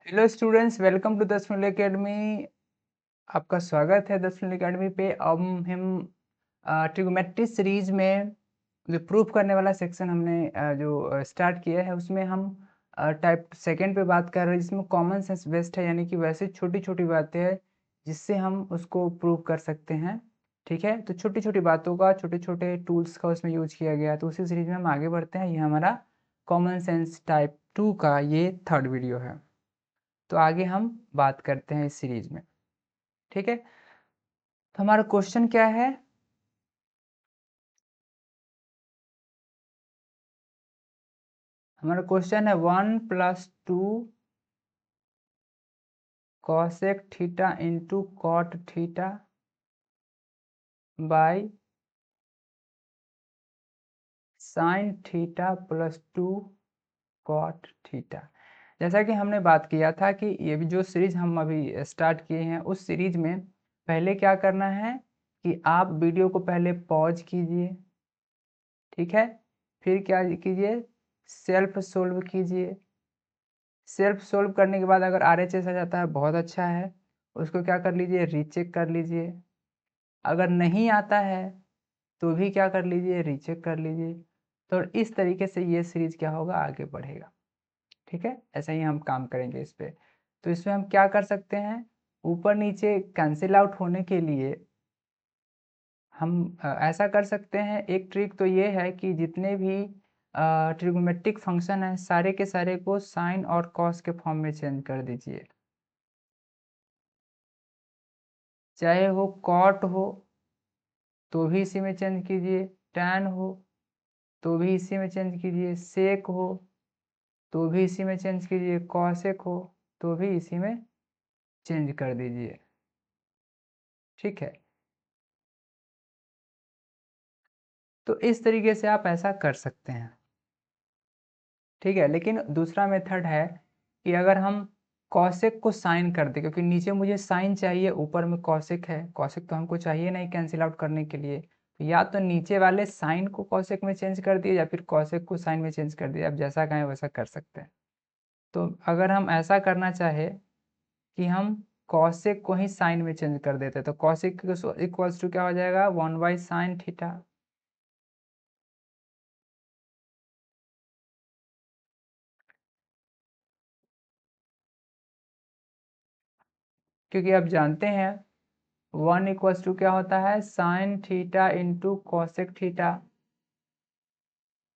Hello students, welcome to 10 minute academy. आपका स्वागत है 10 मिनट एकेडमी पे। अब हम ट्रिग्नोमेट्री सीरीज में जो प्रूफ करने वाला सेक्शन हमने जो स्टार्ट किया है उसमें हम टाइप सेकेंड पे बात कर रहे हैं, जिसमें कॉमन सेंस बेस्ड है, यानी कि वैसे छोटी छोटी बातें हैं जिससे हम उसको प्रूव कर सकते हैं। ठीक है, तो छोटी छोटी बातों का, छोटे छोटे टूल्स का उसमें यूज किया गया। तो उसी सीरीज में हम आगे बढ़ते हैं। ये हमारा कॉमन सेंस टाइप 2 का ये थर्ड वीडियो है। तो आगे हम बात करते हैं इस सीरीज में। ठीक है, तो हमारा क्वेश्चन क्या है? हमारा क्वेश्चन है 1+2 cosec theta into cot theta by sine theta +2 cot theta. जैसा कि हमने बात किया था कि ये भी जो सीरीज हम अभी स्टार्ट किए हैं, उस सीरीज में पहले क्या करना है कि आप वीडियो को पहले पॉज कीजिए। ठीक है, फिर क्या कीजिए, सेल्फ सोल्व कीजिए। सेल्फ सोल्व करने के बाद अगर RHS आ जाता है, बहुत अच्छा है। उसको क्या कर लीजिए, रीचेक कर लीजिए। अगर नहीं आता है तो भी क्या कर लीजिए, रीचेक कर लीजिए। तो इस तरीके से ये सीरीज क्या होगा, आगे बढ़ेगा। ठीक है, ऐसा ही हम काम करेंगे इस पे। तो इसमें हम क्या कर सकते हैं, ऊपर नीचे कैंसिल आउट होने के लिए हम ऐसा कर सकते हैं। एक ट्रिक तो ये है कि जितने भी ट्रिग्नोमेट्रिक फंक्शन हैं, सारे के सारे को साइन और कॉस के फॉर्म में चेंज कर दीजिए। चाहे वो कॉट हो तो भी इसी में चेंज कीजिए, टैन हो तो भी इसी में चेंज कीजिए, सेक हो तो भी इसी में चेंज कीजिए, कॉसेक हो तो भी इसी में चेंज कर दीजिए। ठीक है, तो इस तरीके से आप ऐसा कर सकते हैं। ठीक है, लेकिन दूसरा मेथड है कि अगर हम कॉसेक को साइन कर दें, क्योंकि नीचे मुझे साइन चाहिए, ऊपर में कॉसेक है। कॉसेक तो हमको चाहिए नहीं कैंसिल आउट करने के लिए। तो या तो नीचे वाले साइन को कॉसेक में चेंज कर दिए या फिर कॉसेक को साइन में चेंज कर दिए। आप जैसा कहें वैसा कर सकते हैं। तो अगर हम ऐसा करना चाहे कि हम कॉसेक को ही साइन में चेंज कर देते, तो कॉसेक इक्वल्स टू क्या हो जाएगा, 1/sin थीटा। क्योंकि आप जानते हैं 1 इक्वल्स टू क्या होता है, sine theta into cosec theta.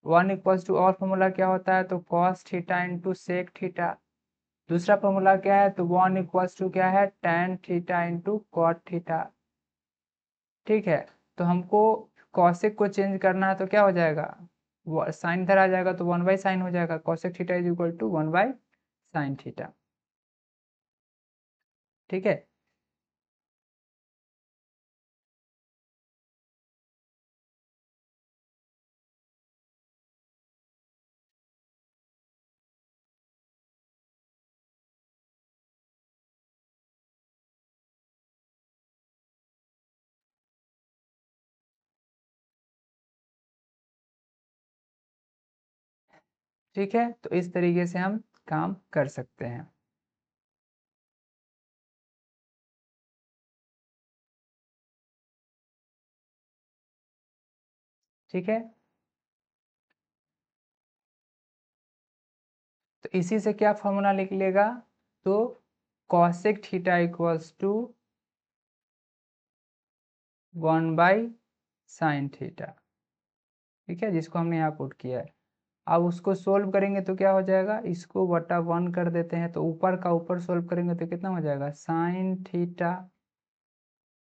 1 equals to और फॉर्मूला क्या होता है, तो cos theta into sec theta. दूसरा फॉर्मूला क्या है, तो 1 इक्वल्स टू क्या है, tan theta into cot theta. ठीक है, तो हमको कॉसेक को चेंज करना है तो क्या हो जाएगा, साइन इधर आ जाएगा तो 1/sin हो जाएगा। Cosec theta is equal to 1/sin theta. ठीक है, ठीक है, तो इस तरीके से हम काम कर सकते हैं। ठीक है, तो इसी से क्या फॉर्मूला निकलेगा, तो cosec theta equals to 1/sin theta. ठीक है, जिसको हमने यहाँ पुट किया है। अब उसको सोल्व करेंगे तो क्या हो जाएगा, इसको बटा 1 कर देते हैं, तो ऊपर का ऊपर सोल्व करेंगे तो कितना हो जाएगा, sine theta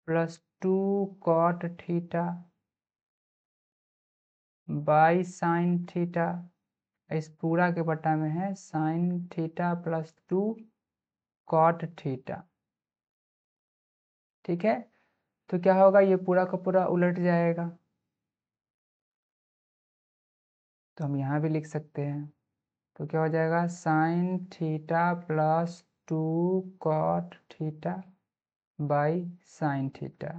+2 cot theta by sine theta. इस पूरा के बटा में है साइन थीटा +2 कॉट थीटा। ठीक है, तो क्या होगा, ये पूरा का पूरा उलट जाएगा। तो हम यहाँ भी लिख सकते हैं, तो क्या हो जाएगा, sine theta +2 cot theta by sine theta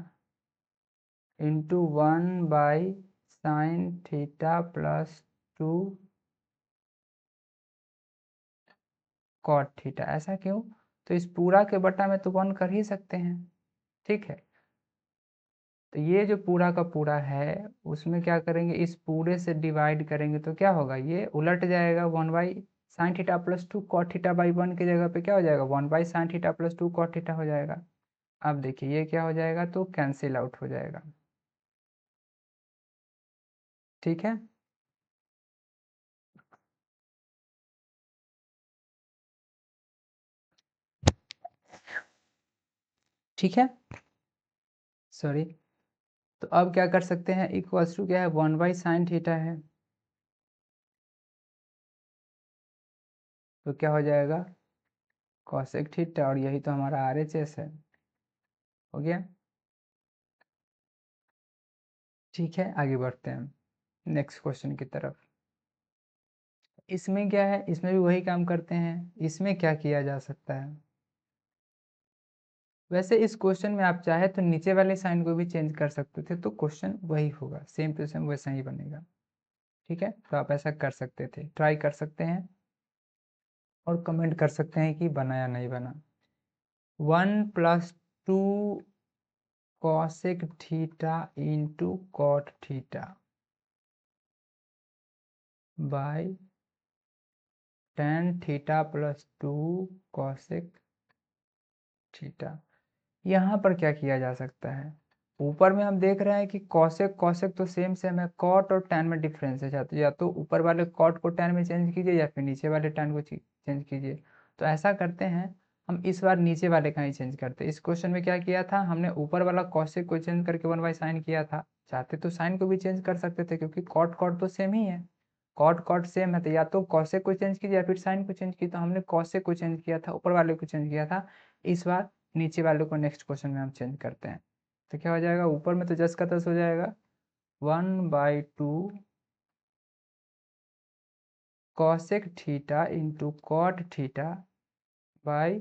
into 1/sin theta +2 cot theta. ऐसा क्यों? तो इस पूरा के बटा में तो 1 कर ही सकते हैं, ठीक है। तो ये जो पूरा का पूरा है उसमें क्या करेंगे, इस पूरे से डिवाइड करेंगे तो क्या होगा, ये उलट जाएगा, 1/sin θ + 2 cot θ बाई 1 की जगह पे क्या हो जाएगा, 1/sin θ + 2 cot θ हो जाएगा। अब देखिए ये क्या हो जाएगा, तो कैंसिल आउट हो जाएगा, ठीक है। ठीक है, सॉरी। तो अब क्या कर सकते हैं, इक्वल्स टू क्या है, 1/sin θ है, तो क्या हो जाएगा, cosec θ, और यही तो हमारा RHS है, हो गया। ठीक है, आगे बढ़ते हैं नेक्स्ट क्वेश्चन की तरफ। इसमें क्या है, इसमें भी वही काम करते हैं। इसमें क्या किया जा सकता है, वैसे इस क्वेश्चन में आप चाहे तो नीचे वाले साइन को भी चेंज कर सकते थे, तो क्वेश्चन वही होगा, सेम टू सेम वैसा ही बनेगा, ठीक है। तो आप ऐसा कर सकते थे, ट्राई कर सकते हैं और कमेंट कर सकते हैं कि बना या नहीं बना। 1 + 2 cosec theta into cot theta by tan theta + 2 cosec theta. यहाँ पर क्या किया जा सकता है, ऊपर में हम देख रहे हैं कि कॉसेक कॉसेक तो सेम सेम है, कॉट और टैन में डिफरेंस है, या तो ऊपर वाले कॉट को टैन में चेंज कीजिए या फिर नीचे वाले टैन को चेंज कीजिए। तो ऐसा करते हैं, हम इस बार नीचे वाले का ही चेंज करते हैं। इस क्वेश्चन में क्या किया था हमने, ऊपर वाला कॉसेक को चेंज करके 1/sin किया था, चाहते तो साइन को भी चेंज कर सकते थे, क्योंकि कॉट कॉट तो सेम ही है, कॉट कॉट सेम है, तो या तो कॉसेक को चेंज कीजिए या फिर साइन को चेंज कीजिए। तो हमने कॉसेक को चेंज किया था, ऊपर वाले को चेंज किया था। इस बार नीचे वाले को नेक्स्ट क्वेश्चन में हम चेंज करते हैं, तो क्या हो जाएगा, ऊपर में तो 10 का 10 हो जाएगा, 1/2 cosec theta into cot theta by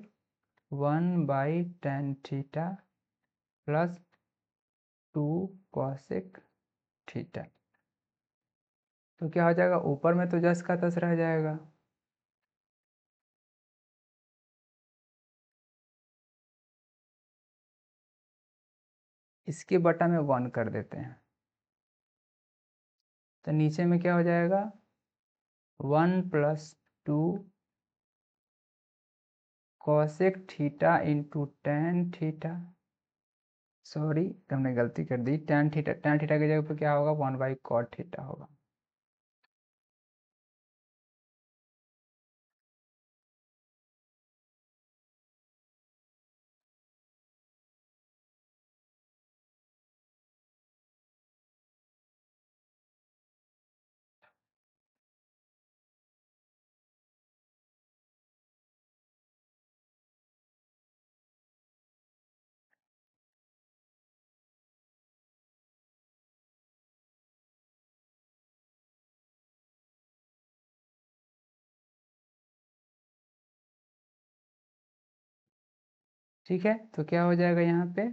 1/tan theta plus 2 cosec theta. तो क्या हो जाएगा, ऊपर में तो 10 का 10 रह जाएगा, इसके बटा में 1 कर देते हैं, तो नीचे में क्या हो जाएगा, 1 + 2 cosec theta into tan theta, sorry हमने गलती कर दी, tan थीटा की जगह पे क्या होगा, 1/cot थीटा होगा। ठीक है, तो क्या हो जाएगा यहाँ पे,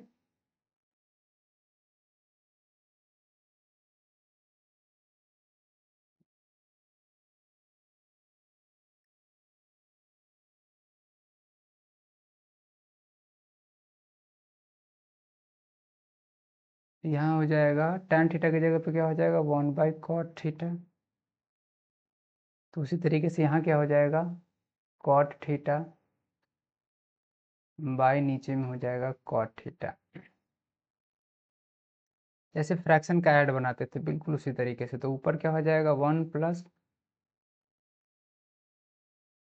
यहाँ हो जाएगा tan थीटा की जगह पे क्या हो जाएगा, 1/cot थीटा। तो उसी तरीके से यहाँ क्या हो जाएगा, cot थीटा बाई नीचे में हो जाएगा cot थीटा। जैसे फ्रैक्शन का ऐड बनाते थे बिल्कुल उसी तरीके से, तो ऊपर क्या हो जाएगा, 1 प्लस,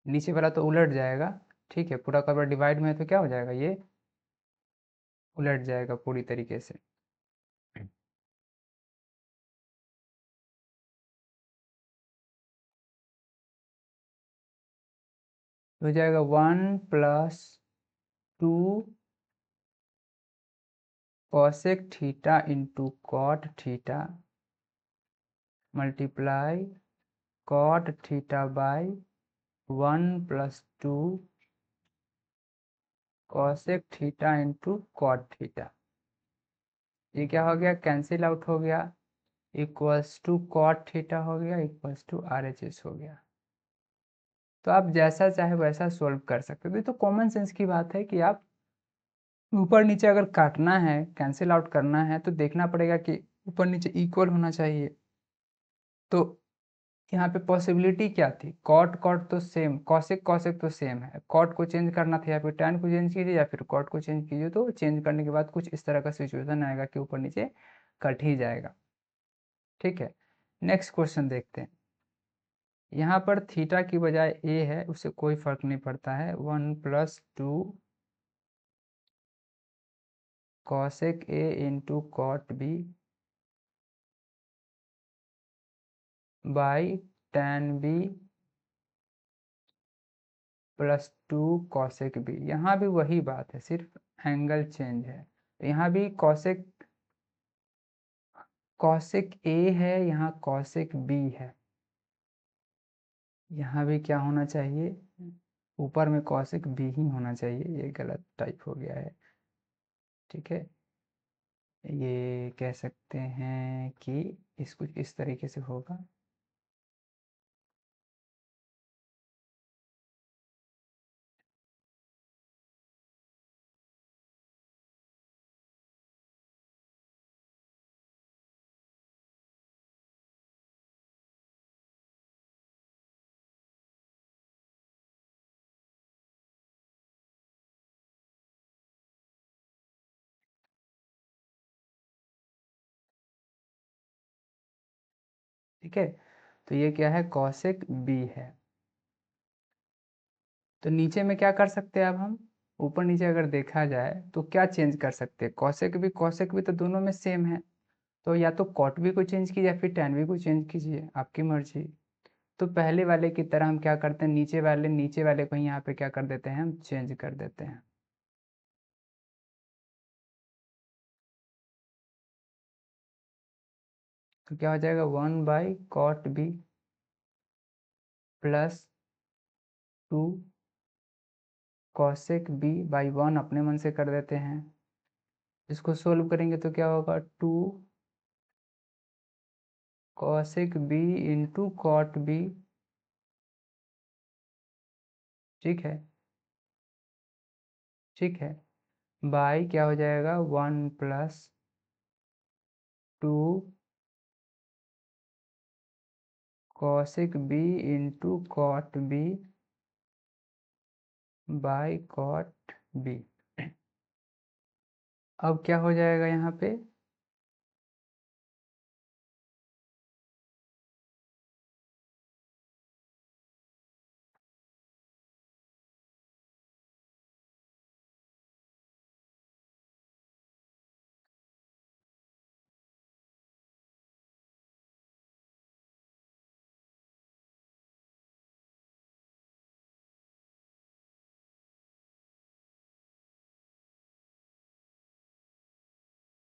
नीचे वाला तो उलट जाएगा, ठीक है, पूरा का पूरा डिवाइड में है तो क्या हो जाएगा, ये उलट जाएगा पूरी तरीके से। तो हो जाएगा 1 + 2 cosec theta into cot theta multiply cot theta by 1 + 2 cosec theta into cot theta. ये क्या हो गया, कैंसिल आउट हो गया, इक्वल्स टू कॉट थीटा हो गया, इक्वल्स टू RHS हो गया। तो आप जैसा चाहे वैसा सोल्व कर सकते हो। तो ये तो कॉमन सेंस की बात है कि आप ऊपर नीचे अगर काटना है, कैंसिल आउट करना है, तो देखना पड़ेगा कि ऊपर नीचे इक्वल होना चाहिए। तो यहाँ पे पॉसिबिलिटी क्या थी, कॉट कॉट तो सेम, कॉसेक कॉसेक तो सेम है, कॉट को चेंज करना था या फिर टैन को चेंज कीजिए या फिर कॉट को चेंज कीजिए। तो चेंज करने के बाद कुछ इस तरह का सिचुएशन आएगा कि ऊपर नीचे कट ही जाएगा। ठीक है, नेक्स्ट क्वेश्चन देखते हैं। यहाँ पर थीटा की बजाय ए है, उससे कोई फर्क नहीं पड़ता है। 1+2 cosec A into cot B by tan B +2 cosec B. यहाँ भी वही बात है, सिर्फ एंगल चेंज है। यहाँ भी कॉसेक कॉसेक ए है, यहाँ कॉसेक बी है। यहाँ भी क्या होना चाहिए, ऊपर में कॉसेक बी ही होना चाहिए, ये गलत टाइप हो गया है। ठीक है, ये कह सकते हैं कि इसको इस तरीके से होगा। ठीक है, तो ये क्या है, कॉसेक बी है। तो नीचे में क्या कर सकते हैं अब हम, ऊपर नीचे अगर देखा जाए तो क्या चेंज कर सकते हैं, कॉसेक भी तो दोनों में सेम है। तो या तो कॉट बी को चेंज कीजिए या फिर टैन बी को चेंज कीजिए, आपकी मर्जी। तो पहले वाले की तरह हम क्या करते हैं, नीचे वाले को ही यहाँ पे क्या कर देते हैं, हम चेंज कर देते हैं। तो क्या हो जाएगा, 1/cot b +2 cosec B by 1 अपने मन से कर देते हैं। इसको सोल्व करेंगे तो क्या होगा, 2 cosec B into cot B. ठीक है, ठीक है, बाई क्या हो जाएगा, 1+2 cosec B into cot B by cot B. अब क्या हो जाएगा यहाँ पे,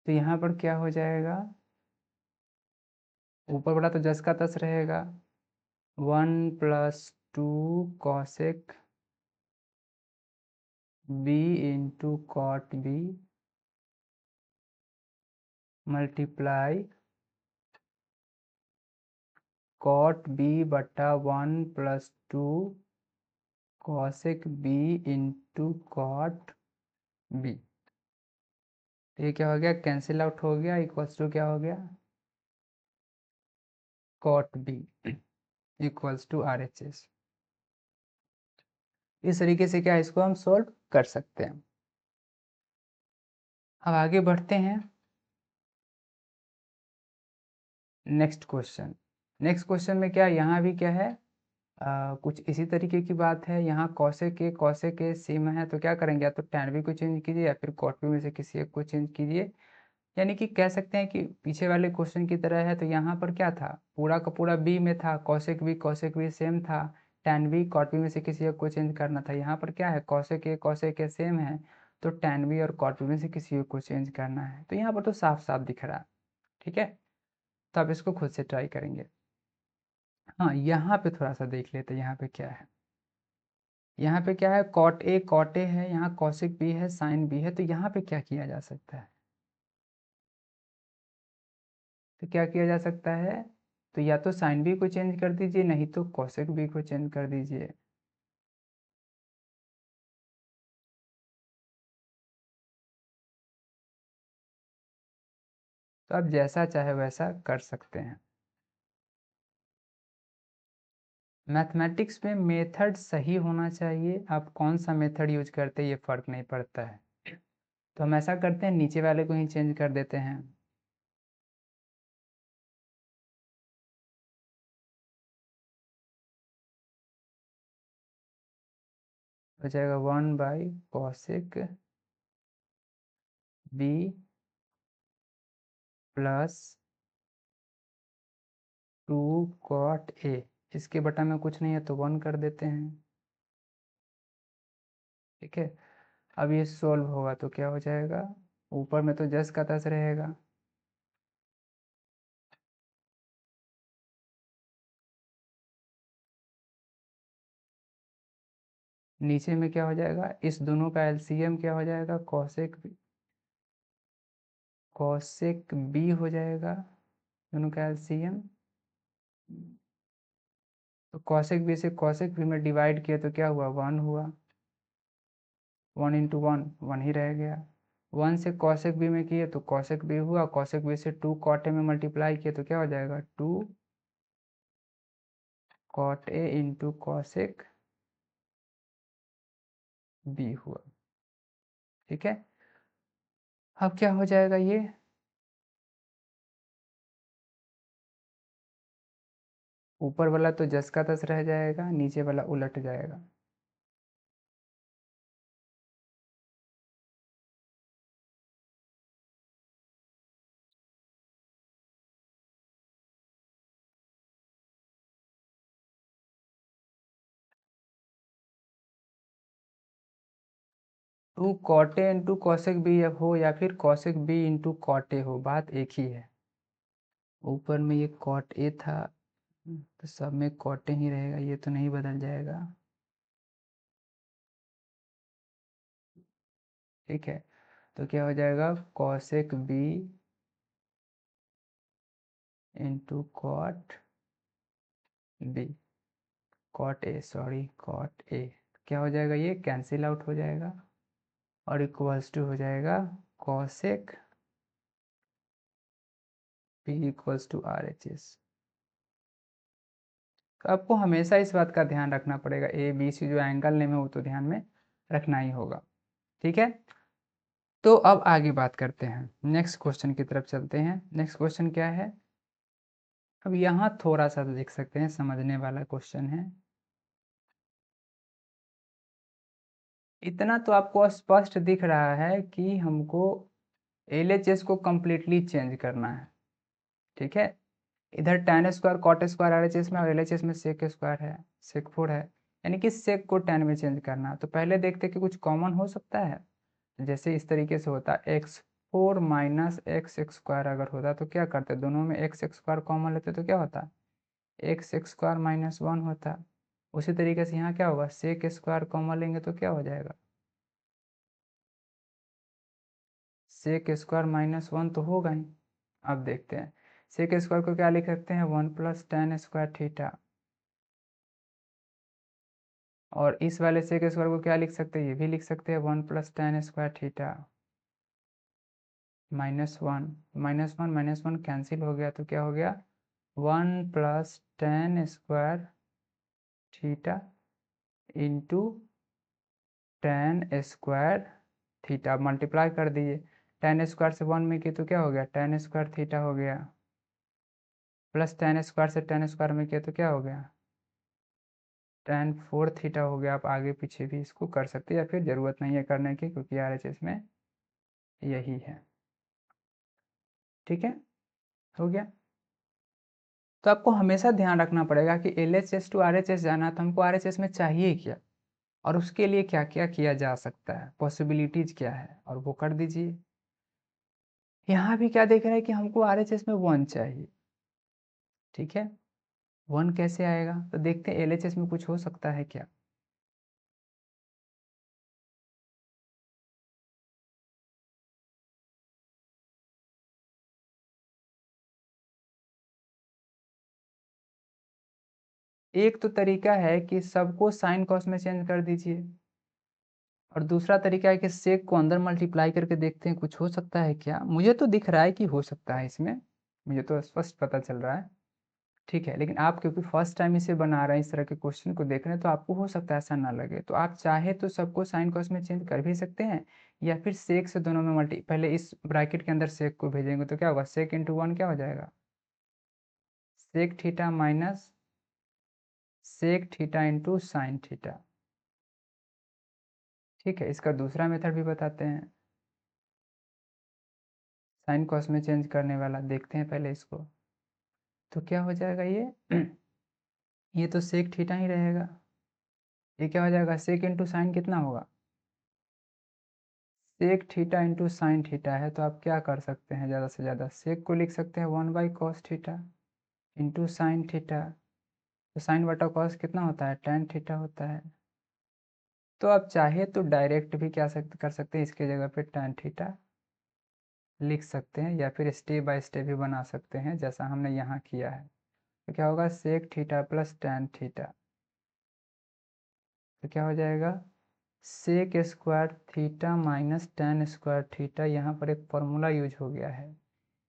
तो यहाँ पर क्या हो जाएगा, ऊपर वाला तो जस का तस रहेगा। 1+2 cosec B into cot B multiply cot B बटा 1+2 cosec B into cot B. ये क्या हो गया, कैंसिल आउट हो गया, इक्वल्स टू क्या हो गया, cot B equals to RHS। इस तरीके से क्या इसको हम सोल्व कर सकते हैं। अब आगे बढ़ते हैं, नेक्स्ट क्वेश्चन में क्या, यहाँ भी क्या है, कुछ इसी तरीके की बात है। यहाँ कॉसेक ए सेम है, तो क्या करेंगे, या तो टैन बी को चेंज कीजिए या फिर कॉट बी में से किसी एक को चेंज कीजिए। यानी कि कह सकते हैं कि पीछे वाले क्वेश्चन की तरह है। तो यहाँ पर क्या था, पूरा का पूरा बी में था, कॉसेक बी सेम था, टैन बी कॉट बी में से किसी एक को चेंज करना था। यहाँ पर क्या है, कॉसेक ए सेम है, तो टैन बी और कॉट बी में से किसी एक को चेंज करना है। तो यहाँ पर तो साफ साफ दिख रहा है। ठीक है, तो आप इसको खुद से ट्राई करेंगे। हाँ, यहाँ पे थोड़ा सा देख लेते हैं, यहाँ पे क्या है, यहाँ पे क्या है, कॉट ए है, यहाँ कॉसेक बी है, साइन बी है। तो यहाँ पे क्या किया जा सकता है, तो क्या किया जा सकता है, तो या तो साइन बी को चेंज कर दीजिए, नहीं तो कॉसेक बी को चेंज कर दीजिए। तो आप जैसा चाहे वैसा कर सकते हैं। मैथमेटिक्स में मेथड सही होना चाहिए, आप कौन सा मेथड यूज करते हैं ये फर्क नहीं पड़ता है। तो हम ऐसा करते हैं, नीचे वाले को ही चेंज कर देते हैं। हो जाएगा 1/cosec b plus 2 cot a। इसके बटा में कुछ नहीं है तो 1 कर देते हैं। ठीक है, अब ये सोल्व होगा तो क्या हो जाएगा, ऊपर में तो जस का तस रहेगा, नीचे में क्या हो जाएगा, इस दोनों का एलसीएम क्या हो जाएगा, कॉसेक बी हो जाएगा, दोनों का एलसीएम। तो कॉसेक बी से कॉसेक बी में डिवाइड किया तो क्या हुआ, 1 हुआ, 1 इंटू 1 ही रह गया। 1 से कॉसेक बी में किए तो कॉसेक बी हुआ, कॉसेक बी से 2 कॉट ए में मल्टीप्लाई किए तो क्या हो जाएगा, 2 cot A into cosec B हुआ। ठीक है, अब क्या हो जाएगा, ये ऊपर वाला तो जस का तस रह जाएगा, नीचे वाला उलट जाएगा। Two cot A into cosec B हो या फिर कॉसेक बी इंटू कॉटे हो, बात एक ही है। ऊपर में ये कॉट ए था तो सब में कॉटे ही रहेगा, ये तो नहीं बदल जाएगा। ठीक है, तो क्या हो जाएगा, cosec B into cot B, cot A, sorry cot A, क्या हो जाएगा, ये कैंसिल आउट हो जाएगा और इक्वल्स टू हो जाएगा cosec B equals to R H S. तो आपको हमेशा इस बात का ध्यान रखना पड़ेगा, ए बी सी जो एंगल नेम है वो तो ध्यान में रखना ही होगा। ठीक है, तो अब आगे बात करते हैं, नेक्स्ट क्वेश्चन की तरफ चलते हैं। नेक्स्ट क्वेश्चन क्या है, अब यहाँ थोड़ा सा देख सकते हैं, समझने वाला क्वेश्चन है। इतना तो आपको स्पष्ट दिख रहा है कि हमको एलएचएस को कंप्लीटली चेंज करना है। ठीक है, इधर tan square cot square RHS में और एलएचएस में सेक स्क्वायर है, सेक 4 है, यानी कि सेक को tan में चेंज करना है। तो पहले देखते हैं कि कुछ कॉमन हो सकता है। जैसे इस तरीके से होता है, x4 माइनस एक्स स्क्वायर अगर होता तो क्या करते, दोनों में एक्स स्क्वायर कॉमन लेते तो क्या होता, एक्स स्क्वायर माइनस 1 होता। उसी तरीके से यहाँ क्या होगा, सेक स्क्वायर कॉमन लेंगे तो क्या हो जाएगा, सेक स्क्वायर माइनस 1 तो होगा ही। अब देखते हैं, सेक स्क्वायर को क्या लिख सकते हैं, 1 प्लस टेन स्क्वायर थीटा, और इस वाले सेक स्क्वायर को क्या लिख सकते हैं, ये भी लिख सकते हैं 1 plus ten square theta -1, -1 cancel हो गया तो क्या हो गया, 1 plus ten square theta into ten square theta, multiply कर दिए, टेन स्क्वायर से 1 में किए तो क्या हो गया, टेन स्क्वायर थीटा हो गया, प्लस टेन स्क्वायर से टेन स्क्वायर में किए तो क्या हो गया, टेन 4 थीटा हो गया। आप आगे पीछे भी इसको कर सकते हैं या फिर ज़रूरत नहीं है करने की, क्योंकि आरएचएस में यही है। ठीक है, हो गया। तो आपको हमेशा ध्यान रखना पड़ेगा कि एलएचएस टू आरएचएस जाना है तो हमको आरएचएस में चाहिए क्या, और उसके लिए क्या क्या किया जा सकता है, पॉसिबिलिटीज क्या है, और वो कर दीजिए। यहाँ भी क्या देख रहे हैं कि हमको आरएचएस में 1 चाहिए। ठीक है, 1 कैसे आएगा, तो देखते हैं एलएचएस में कुछ हो सकता है क्या। एक तो तरीका है कि सबको साइन कॉस में चेंज कर दीजिए, और दूसरा तरीका है कि सेक को अंदर मल्टीप्लाई करके देखते हैं, कुछ हो सकता है क्या? मुझे तो दिख रहा है कि हो सकता है इसमें, मुझे तो स्पष्ट पता चल रहा है। ठीक है, लेकिन आप क्योंकि फर्स्ट टाइम इसे बना रहे हैं, इस तरह के क्वेश्चन को देख रहे हैं, तो आपको हो सकता है ऐसा ना लगे। तो आप चाहे तो सबको साइन कॉस में चेंज कर भी सकते हैं, या फिर सेक से दोनों में मल्टी, पहले इस ब्रैकेट के अंदर सेक को भेजेंगे तो क्या होगा, सेक इंटू वन क्या हो जाएगा, sec theta minus sec theta into sine theta. ठीक है, इसका दूसरा मेथड भी बताते हैं, साइन कॉस में चेंज करने वाला। देखते हैं पहले इसको, तो क्या हो जाएगा ये ये तो सेक थीटा ही रहेगा। ये क्या हो जाएगा, सेक इंटू साइन कितना होगा, sec theta into sine theta है, तो आप क्या कर सकते हैं, ज़्यादा से ज़्यादा सेक को लिख सकते हैं 1/cos theta into sine theta. तो साइन बटा कॉस कितना होता है, tan थीटा होता है। तो आप चाहे तो डायरेक्ट भी क्या कर सकते हैं, इसके जगह पे tan थीटा लिख सकते हैं, या फिर स्टेप बाय स्टेप भी बना सकते हैं जैसा हमने यहाँ किया है। तो क्या होगा, sec theta plus tan theta, तो क्या हो जाएगा, sec square theta minus tan square theta. यहाँ पर एक फॉर्मूला यूज हो गया है,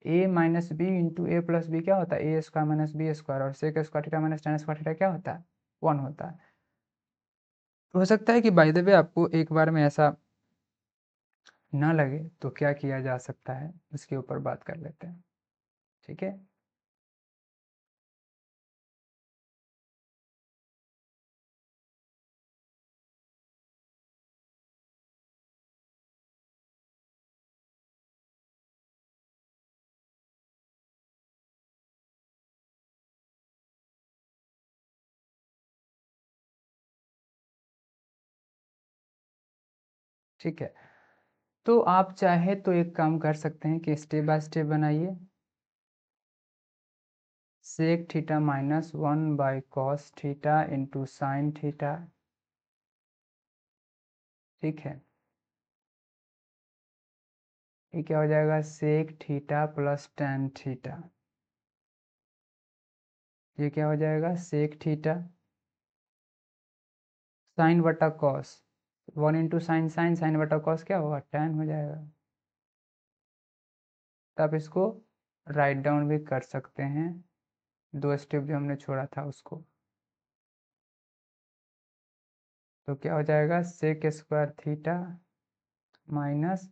a minus B into A plus B क्या होता है, A square minus B square, और sec square theta minus tan square theta क्या होता है, 1 होता है। हो सकता है कि बाय द वे आपको एक बार में ऐसा ना लगे, तो क्या किया जा सकता है उसके ऊपर बात कर लेते हैं। ठीक है, ठीक है। तो आप चाहे तो एक काम कर सकते हैं कि स्टेप बाय स्टेप बनाइए, sec theta minus 1/cos theta into sine theta. ठीक है, ये क्या हो जाएगा, sec theta plus tan theta. ये क्या हो जाएगा, सेक थीटा साइन बटा cos, 1 into sine, sine sine बटा कॉस क्या होगा, tan हो जाएगा। तो आप इसको राइट डाउन भी कर सकते हैं, दो स्टेप जो हमने छोड़ा था उसको। तो क्या हो जाएगा, sec square theta minus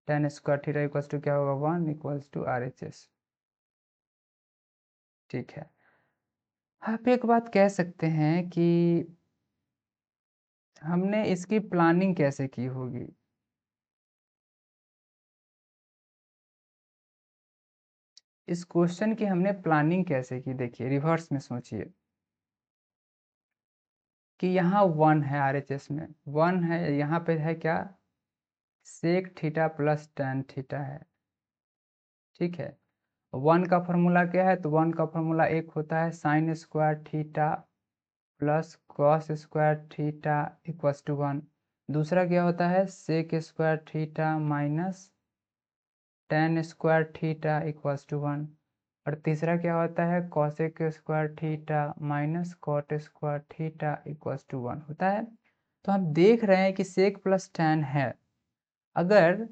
tan square theta equals to क्या होगा, 1 इक्वल्स टू RHS। ठीक है, आप एक बात कह सकते हैं कि हमने इसकी प्लानिंग कैसे की होगी। इस क्वेश्चन की हमने प्लानिंग कैसे की, देखिए रिवर्स में सोचिए कि यहाँ 1 है, RHS में 1 है, यहाँ पे है क्या, sec theta plus tan theta है। ठीक है, 1 का फॉर्मूला क्या है, तो 1 का फॉर्मूला एक होता है sine square theta plus cos square theta equals to 1। दूसरा क्या होता है, sec square theta minus tan square theta equals to 1। और तीसरा क्या होता है, cosec square theta minus cot square theta equals to 1 होता है। तो हम देख रहे हैं कि सेक प्लस tan है, अगर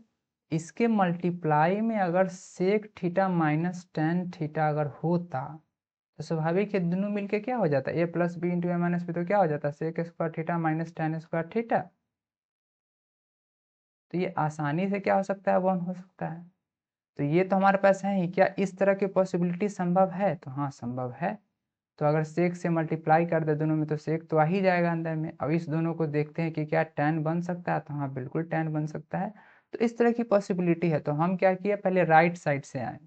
इसके मल्टीप्लाई में अगर sec theta minus tan theta अगर होता, तो स्वाभाविक है दोनों मिलके क्या हो जाता है, A plus B into A minus B, तो क्या हो जाता है, sec square theta minus tan square theta. तो ये आसानी से क्या हो सकता है, 1 हो सकता है। तो ये तो हमारे पास है ही, क्या इस तरह की पॉसिबिलिटी संभव है, तो हाँ संभव है। तो अगर सेक से मल्टीप्लाई कर दे दोनों में, तो सेक तो आ ही जाएगा अंदर में। अब इस दोनों को देखते हैं कि क्या tan बन सकता है, तो हाँ बिल्कुल tan बन सकता है। तो इस तरह की पॉसिबिलिटी है, तो हम क्या किए, पहले राइट साइड से आए,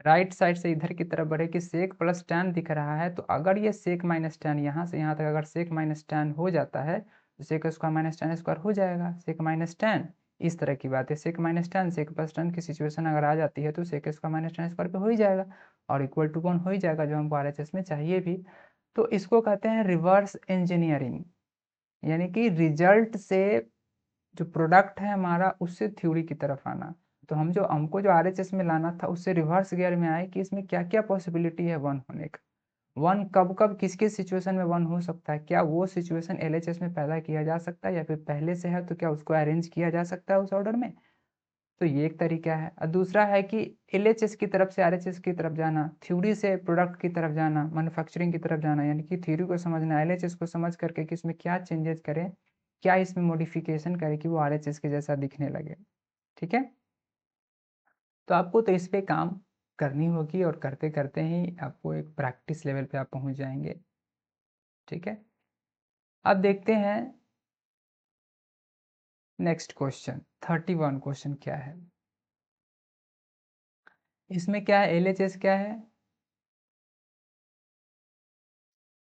राइट साइड से इधर की तरफ बढ़े कि सेक प्लस tan दिख रहा है, तो अगर ये सेक माइनस tan यहाँ से यहाँ तक अगर सेक माइनस tan हो जाता है, तो sec square minus tan square हो जाएगा, सेक माइनस tan। इस तरह की बात है, sec minus tan sec plus tan की सिचुएशन अगर आ जाती है, तो sec square minus tan square पे हो ही जाएगा, और इक्वल टू 1 हो ही जाएगा, जो हमको RHS में चाहिए भी। तो इसको कहते हैं रिवर्स इंजीनियरिंग, यानी कि रिजल्ट से जो प्रोडक्ट है हमारा, उससे थ्योरी की तरफ आना। तो हमको जो RHS में लाना था, उससे रिवर्स गियर में आए कि इसमें क्या क्या पॉसिबिलिटी है 1 होने का। वन कब कब किस किस सिचुएशन में वन हो सकता है, क्या वो सिचुएशन एलएचएस में पैदा किया जा सकता है या फिर पहले से है तो क्या उसको अरेंज किया जा सकता है उस ऑर्डर में। तो ये एक तरीका है। और दूसरा है कि एलएचएस की तरफ से आरएचएस की तरफ जाना, थ्योरी से प्रोडक्ट की तरफ जाना, मैन्युफैक्चरिंग की तरफ जाना, यानी कि थ्योरी को समझना, एलएचएस को समझ करके कि इसमें क्या चेंजेस करें, क्या इसमें मॉडिफिकेशन करें कि वो आरएचएस के जैसा दिखने लगे। ठीक है, तो आपको तो इस पे काम करनी होगी और करते करते ही आपको एक प्रैक्टिस लेवल पे आप पहुंच जाएंगे। ठीक है, अब देखते हैं नेक्स्ट क्वेश्चन 31 क्वेश्चन क्या है। इसमें क्या है, एलएचएस क्या है,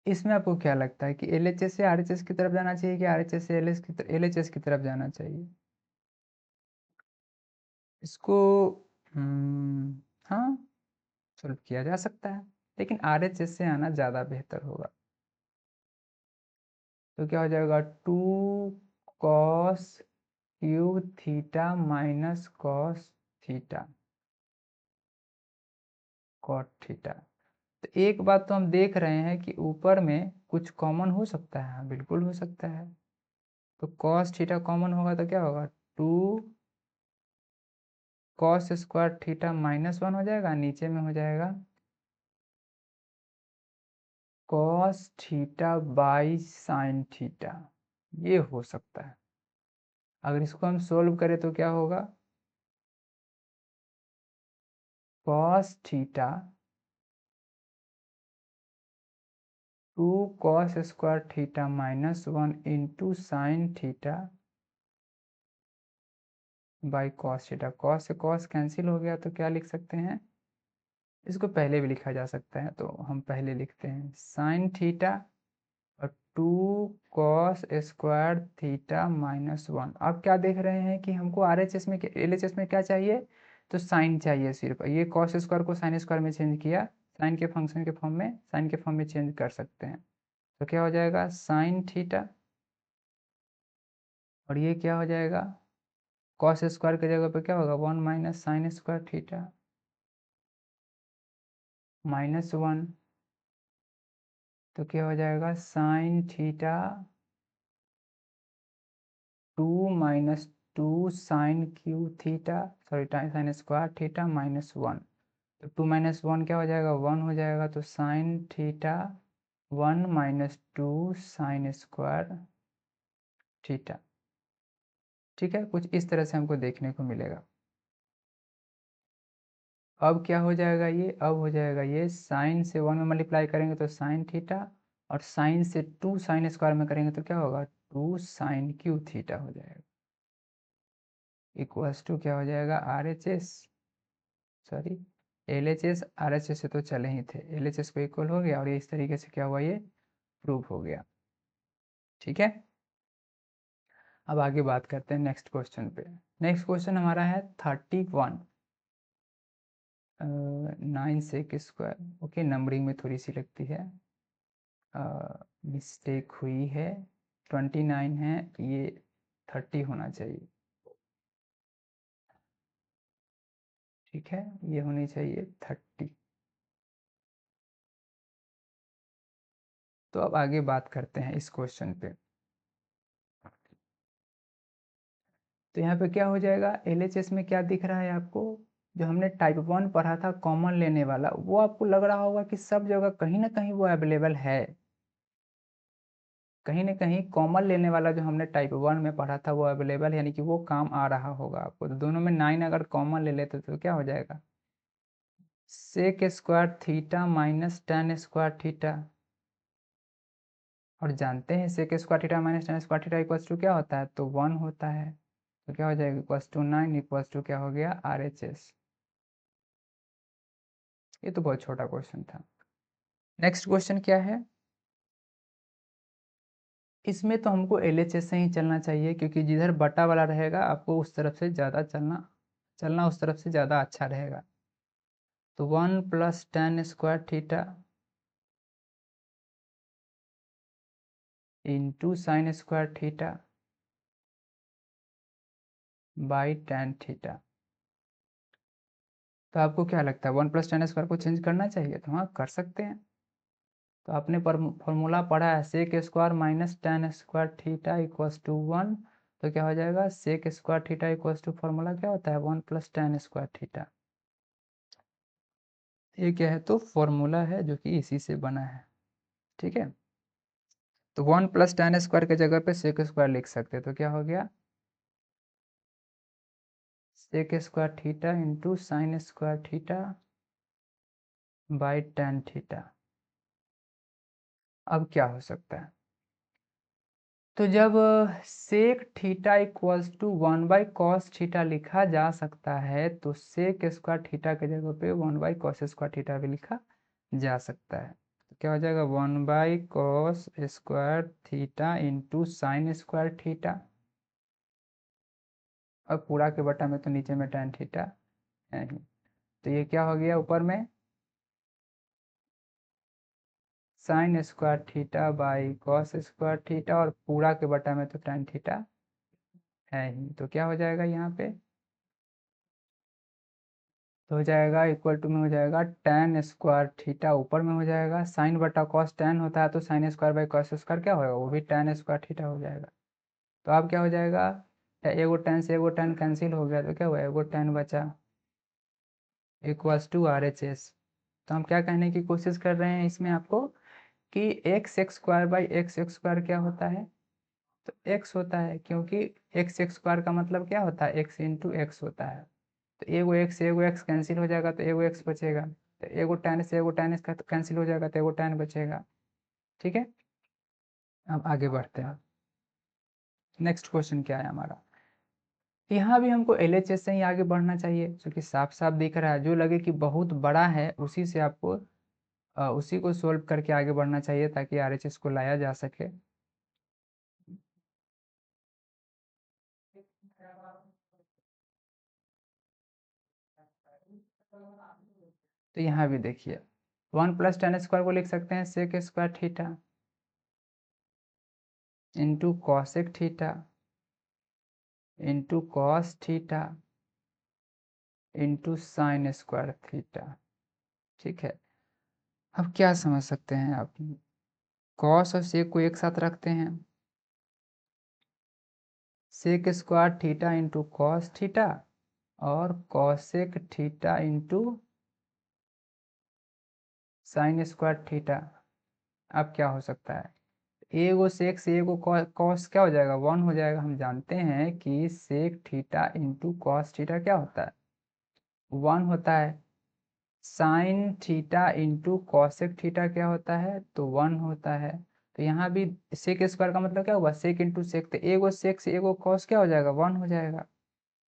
इसमें आपको क्या लगता है कि एलएचएस से आरएचएस की तरफ जाना चाहिए कि आरएचएस से एलएचएस की तरफ जाना चाहिए। इसको हाँ सॉल्व किया जा सकता है, लेकिन आरएचएस से आना ज़्यादा बेहतर होगा। तो क्या हो जाएगा, 2 cos cube theta minus cos theta cot theta. तो एक बात तो हम देख रहे हैं कि ऊपर में कुछ कॉमन हो सकता है, बिल्कुल हो सकता है। तो कॉस थीटा कॉमन होगा तो क्या होगा, 2 cos² थीटा -1 हो जाएगा, नीचे में हो जाएगा cos theta by sine theta. ये हो सकता है। अगर इसको हम सोल्व करें तो क्या होगा, cos theta 2 cos² theta -1 into sine theta by cos theta. Cos से कॉस कैंसिल हो गया तो क्या लिख सकते हैं, इसको पहले भी लिखा जा सकता है, तो हम पहले लिखते हैं साइन थीटा और 2 cos² थीटा -1। अब क्या देख रहे हैं कि हमको आरएचएस में एलएचएस में क्या चाहिए, तो साइन चाहिए सिर्फ। ये कॉस स्क्वायर को साइन स्क्वायर में चेंज किया, साइन के फंक्शन के फॉर्म में, साइन के फॉर्म में चेंज कर सकते हैं। तो क्या हो जाएगा साइन थीटा, और ये क्या हो जाएगा कॉस स्क्वायर की जगह पे क्या होगा 1 माइनस साइन स्क्वायर थीटा -1। तो क्या हो जाएगा sine theta 2 - 2 sine cube theta, sorry sine square theta -1। तो 2 - 1 क्या हो जाएगा 1 हो जाएगा, तो sine theta 1 - 2 sign square theta. ठीक है, कुछ इस तरह से हमको देखने को मिलेगा। अब क्या हो जाएगा ये, अब हो जाएगा ये साइन से 1 में मल्टीप्लाई करेंगे तो साइन थीटा, और साइन से 2 साइन स्क्वायर में करेंगे तो क्या होगा 2 साइन क्यू थीटा हो जाएगा, इक्वल्स टू क्या हो जाएगा are H S, sorry L H S R H S से तो चले ही थे, एल एच एस को इक्वल हो गया और ये इस तरीके से क्या हुआ ये प्रूव हो गया। ठीक है, अब आगे बात करते हैं नेक्स्ट क्वेश्चन पे। नेक्स्ट क्वेश्चन हमारा है 31 9 ओके, नंबरिंग में थोड़ी सी लगती है मिस्टेक हुई है, 29 है, ये 30 होना चाहिए। ठीक है, ये होनी चाहिए 30। तो अब आगे बात करते हैं इस क्वेश्चन पे। तो यहाँ पे क्या हो जाएगा, एलएचएस में क्या दिख रहा है आपको, जो हमने टाइप 1 पढ़ा था कॉमन लेने वाला, वो आपको लग रहा होगा कि सब जगह कहीं ना कहीं वो अवेलेबल है, कहीं ना कहीं कॉमन लेने वाला जो हमने टाइप 1 में पढ़ा था वो अवेलेबल, यानी कि वो काम आ रहा होगा आपको। तो दोनों में 9 अगर कॉमन ले लेते तो क्या हो जाएगा sec square theta -tan² theta, और जानते हैं sec square theta -tan² theta equals to क्या होता है, तो 1 होता है। तो क्या हो जाएगा इक्वल्स टू 9 इक्वल्स टू क्या हो गया आर एच एस। ये तो बहुत छोटा क्वेश्चन था। नेक्स्ट क्वेश्चन क्या है, इसमें तो हमको एलएचएस से ही चलना चाहिए, क्योंकि जिधर बटा वाला रहेगा आपको उस तरफ से ज़्यादा चलना चलना उस तरफ से ज़्यादा अच्छा रहेगा। तो 1 + tan² theta into sin² theta by tan theta. तो आपको क्या लगता है 1 + tan² को चेंज करना चाहिए, तो हाँ कर सकते हैं। तो आपने फॉर्मूला पढ़ा है sec square minus tan square theta equals to 1। तो क्या हो जाएगा sec square theta equals to formula क्या होता है 1 प्लस टेन स्क्वायर थीटा। ये क्या है तो फॉर्मूला है जो कि इसी से बना है। ठीक है, तो 1 प्लस टेन स्क्वायर के जगह पे सेक स्क्वायर लिख सकते हैं। तो क्या हो गया sec square theta into sine square theta by tan theta. अब क्या हो सकता है, तो जब sec theta equals to 1 by cos theta लिखा जा सकता है तो सेक स्क्वायर थीटा के जगह पे 1 बाई कॉस स्क्वायर थीटा भी लिखा जा सकता है। तो क्या हो जाएगा 1 by cos square theta into sine square theta. अब पूरा के बटा में तो नीचे में टेन थीटा है ही। तो ये क्या हो गया ऊपर में sign square theta by cos square theta और पूरा के बटा में तो टेन थीटा है ही। तो क्या हो जाएगा यहाँ पे तो हो जाएगा इक्वल टू में हो जाएगा टेन स्क्वायर थीटा ऊपर में हो जाएगा साइन बटा कॉस टेन होता है तो sine square by cos square क्या होगा वो भी टेन स्क्वायर थीटा हो जाएगा। तो अब क्या हो जाएगा एगो टेन से एगो टेन कैंसिल हो गया तो क्या हुआ एगो टेन बचा equals to R H S. तो हम क्या कहने की कोशिश कर रहे हैं इसमें आपको कि x x square by x x square क्या होता है तो एक्स होता है क्योंकि एक्स एक्स स्क्वायर का मतलब क्या होता है एक्स इंटू एक्स होता है। तो एगो एक्स कैंसिल हो जाएगा तो एगो एक्स बचेगा। तो एगो टेन से एगो टेन इसका कैंसिल हो जाएगा तो एगो टेन बचेगा। ठीक है, अब आगे बढ़ते हैं। नेक्स्ट क्वेश्चन क्या है हमारा, यहाँ भी हमको एलएचएस से ही आगे बढ़ना चाहिए क्योंकि साफ साफ दिख रहा है जो लगे कि बहुत बड़ा है उसी से आपको उसी को सोल्व करके आगे बढ़ना चाहिए ताकि आरएचएस को लाया जा सके। तो यहाँ भी देखिए 1 प्लस टेन स्क्वायर को लिख सकते हैं sec square theta into cosec theta into cos theta into sine square theta. ठीक है, अब क्या समझ सकते हैं आप कॉस और सेक को एक साथ रखते हैं sec square theta into cos theta और cosec theta into sine square theta. अब क्या हो सकता है एगो सेक से एगो कॉस क्या हो जाएगा 1 हो जाएगा। हम जानते हैं कि sec theta into cos theta क्या होता है 1 होता है। Sine theta into cosec theta क्या होता है तो 1 होता है। तो यहाँ भी सेक स्क्वायर का मतलब क्या हुआ सेक इंटू सेक तो एगो सेक से एगो कॉस क्या हो जाएगा 1 हो जाएगा।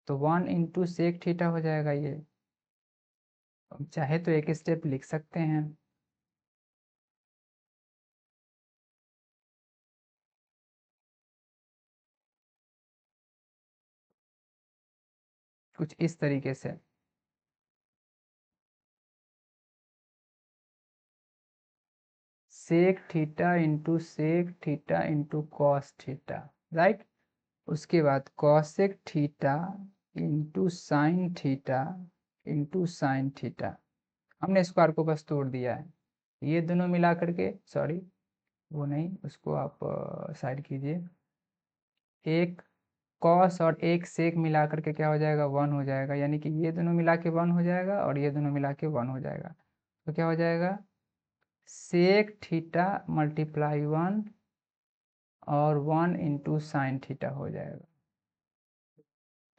तो 1 इंटू सेक थीटा हो जाएगा ये। चाहे तो एक स्टेप लिख सकते हैं कुछ इस तरीके से sec theta into cos theta right. उसके बाद cosec theta into sine theta. हमने स्क्वायर को बस तोड़ दिया है ये दोनों मिला करके सॉरी वो नहीं उसको आप साइड कीजिए। एक कॉस और एक सेक मिला करके क्या हो जाएगा 1 हो जाएगा यानी कि ये दोनों मिला के 1 हो जाएगा और ये दोनों मिला के 1 हो जाएगा। तो क्या हो जाएगा सेक थीटा मल्टीप्लाई 1 और 1 इंटू साइन थीटा हो जाएगा।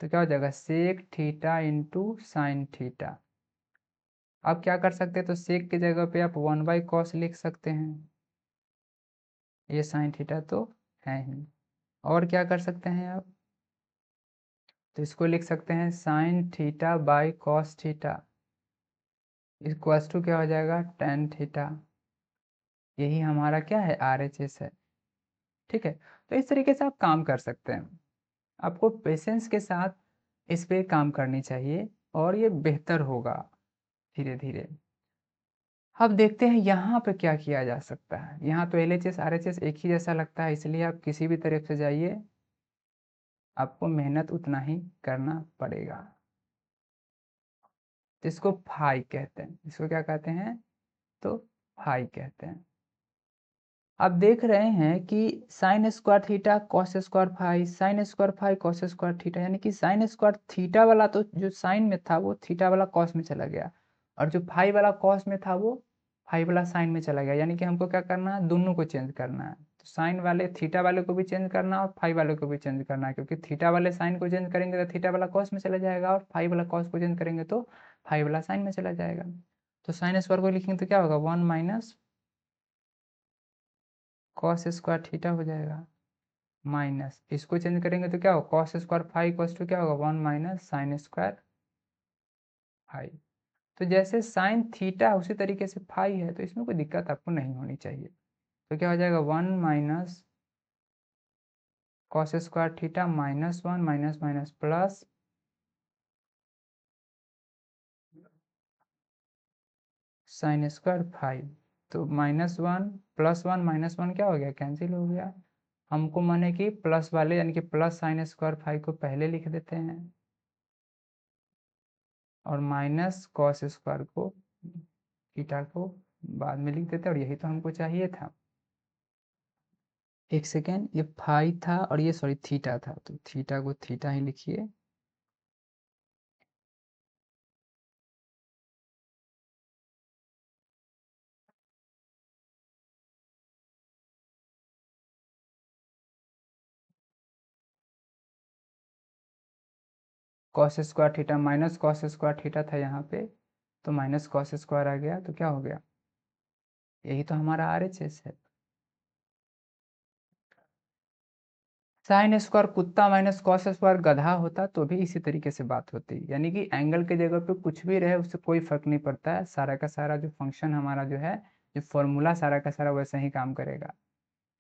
तो क्या हो जाएगा sec theta into sine theta. आप क्या कर सकते हैं तो सेक की जगह पे आप 1 बाई कॉस लिख सकते हैं ये साइन थीटा तो है ही। और क्या कर सकते हैं आप तो इसको लिख सकते हैं sine theta by cos theta equals to क्या हो जाएगा टेन थीटा। यही हमारा क्या है आरएचएस है। ठीक है, तो इस तरीके से आप काम कर सकते हैं। आपको पेशेंस के साथ इस पे काम करनी चाहिए और ये बेहतर होगा धीरे धीरे। अब देखते हैं यहाँ पे क्या किया जा सकता है। यहाँ तो एलएचएस आरएचएस एक ही जैसा लगता है इसलिए आप किसी भी तरफ से जाइए आपको मेहनत उतना ही करना पड़ेगा। इसको फाई कहते हैं इसको क्या कहते हैं तो फाई कहते हैं। अब देख रहे हैं कि sine square theta cos square phi, sine square phi cos square theta, यानी कि साइन स्क्वायर थीटा वाला तो जो साइन में था वो थीटा वाला कॉस में चला गया, और जो फाई वाला कॉस में था वो फाई वाला साइन में चला गया। यानी कि हमको क्या करना है, दोनों को चेंज करना है। तो साइन वाले थीटा वाले को भी चेंज करना है और फाई वाले को भी चेंज करना है, क्योंकि थीटा वाले साइन को चेंज करेंगे तो थीटा वाला कॉस में चला जाएगा, और फाई वाला कॉस को चेंज करेंगे तो फाई वाला साइन में चला जाएगा। तो साइन स्क्वायर को लिखेंगे तो क्या होगा, 1 माइनस कॉस स्क्वायर थीटा हो जाएगा, माइनस इसको चेंज करेंगे तो क्या होगा, cos square phi equals to क्या होगा, 1 माइनस साइन स्क्वायर फाई। तो जैसे साइन थीटा उसी तरीके से फाई है, तो इसमें कोई दिक्कत आपको नहीं होनी चाहिए। तो क्या हो जाएगा, 1 minus cos square theta minus 1 minus minus plus sine square phi. तो -1 +1 -1 क्या हो गया, कैंसिल हो गया। हमको माने कि प्लस वाले यानी कि प्लस साइन स्क्वायर फाई को पहले लिख देते हैं और माइनस कॉस स्क्वायर को थीटा को बाद में लिख देते हैं, और यही तो हमको चाहिए था। एक सेकेंड, ये फाई था और ये सॉरी थीटा था, तो थीटा को थीटा ही लिखिए। Cos square theta minus cos square theta था यहाँ पे, तो माइनस कॉस स्क्वायर आ गया, तो क्या हो गया, यही तो हमारा RHS है। साइन स्क्वायर कुत्ता माइनस कॉस स्क्वायर गधा होता तो भी इसी तरीके से बात होती, यानी कि एंगल के जगह पे कुछ भी रहे उससे कोई फर्क नहीं पड़ता है, सारा का सारा जो फंक्शन हमारा जो है, जो फॉर्मूला सारा का सारा वैसे ही काम करेगा।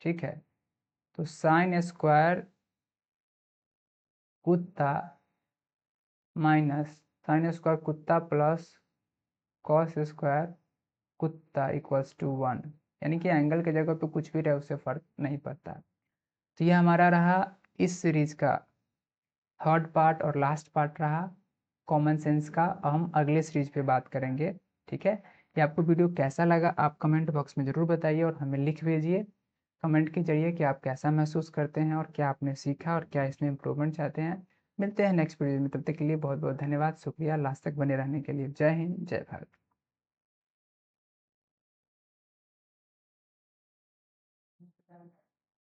ठीक है, तो साइन स्क्वायर कुत्ता माइनस साइन स्क्वायर कुत्ता प्लस कॉस स्क्वायर कुत्ता इक्वल्स टू 1, यानी कि एंगल के जगह पे कुछ भी रहे उससे फर्क नहीं पड़ता। तो ये हमारा रहा इस सीरीज का थर्ड पार्ट और लास्ट पार्ट रहा कॉमन सेंस का। हम अगले सीरीज पे बात करेंगे। ठीक है, ये आपको वीडियो कैसा लगा आप कमेंट बॉक्स में ज़रूर बताइए और हमें लिख भेजिए कमेंट के जरिए कि आप कैसा महसूस करते हैं और क्या आपने सीखा और क्या इसमें इम्प्रूवमेंट चाहते हैं। मिलते हैं नेक्स्ट वीडियो में, तब तक के लिए बहुत बहुत धन्यवाद, शुक्रिया लास्ट तक बने रहने के लिए। जय हिंद, जय भारत।